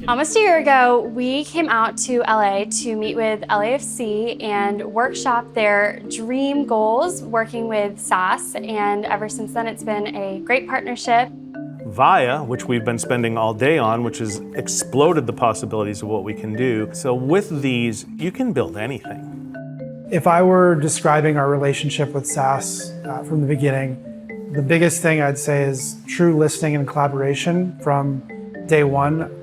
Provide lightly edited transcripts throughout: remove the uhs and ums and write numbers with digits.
Almost a year ago, we came out to LA to meet with LAFC and workshop their dream goals working with SAS, and ever since then it's been a great partnership. Via, which we've been spending all day on, which has exploded the possibilities of what we can do. So with these, you can build anything. If I were describing our relationship with SAS from the beginning, the biggest thing I'd say is true listening and collaboration from day one.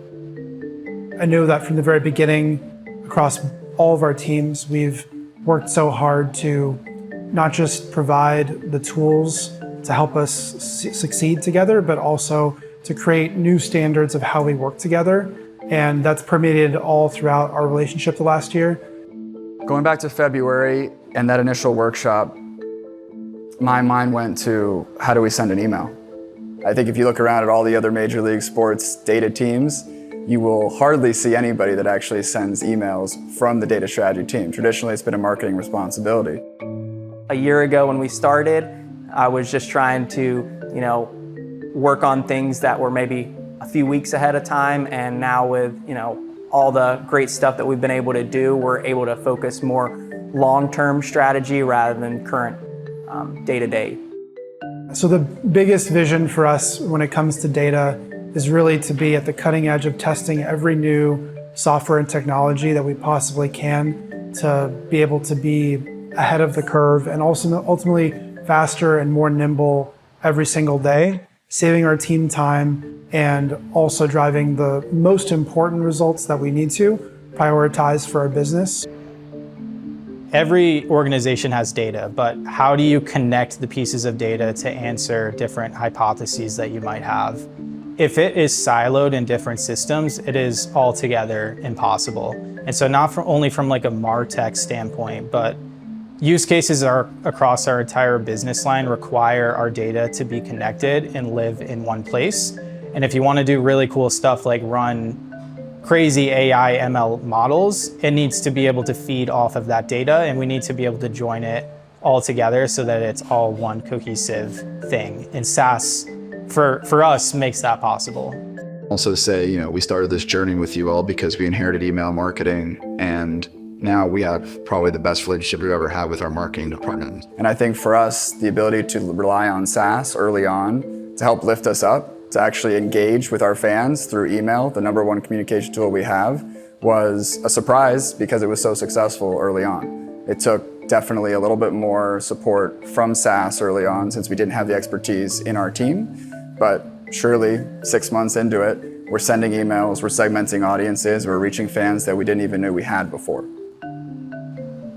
I knew that from the very beginning, across all of our teams, we've worked so hard to not just provide the tools to help us succeed together, but also to create new standards of how we work together. And that's permeated all throughout our relationship the last year. Going back to February and that initial workshop, my mind went to how do we send an email? I think if you look around at all the other major league sports data teams, you will hardly see anybody that actually sends emails from the data strategy team. Traditionally, it's been a marketing responsibility. A year ago when we started, I was just trying to, work on things that were maybe a few weeks ahead of time, and now with, all the great stuff that we've been able to do, we're able to focus more long-term strategy rather than current day-to-day. So the biggest vision for us when it comes to data is really to be at the cutting edge of testing every new software and technology that we possibly can to be able to be ahead of the curve and also ultimately faster and more nimble every single day, saving our team time and also driving the most important results that we need to prioritize for our business. Every organization has data, but how do you connect the pieces of data to answer different hypotheses that you might have? If it is siloed in different systems, it is altogether impossible. And so not only from like a MarTech standpoint, but use cases across our entire business line require our data to be connected and live in one place. And if you want to do really cool stuff like run crazy AI ML models, it needs to be able to feed off of that data, and we need to be able to join it all together so that it's all one cohesive thing. And SAS, for us, makes that possible. Also say, we started this journey with you all because we inherited email marketing, and now we have probably the best relationship we've ever had with our marketing department. And I think for us, the ability to rely on SAS early on to help lift us up, to actually engage with our fans through email, the #1 communication tool we have, was a surprise because it was so successful early on. It took definitely a little bit more support from SAS early on since we didn't have the expertise in our team, but surely 6 months into it, we're sending emails, we're segmenting audiences, we're reaching fans that we didn't even know we had before.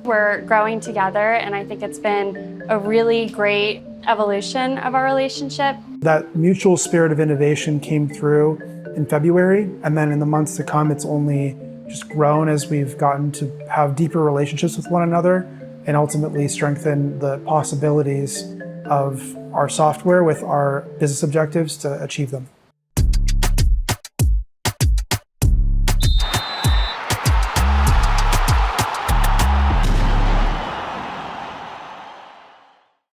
We're growing together, and I think it's been a really great evolution of our relationship. That mutual spirit of innovation came through in February, and then in the months to come, it's only just grown as we've gotten to have deeper relationships with one another and ultimately strengthen the possibilities of our software with our business objectives to achieve them.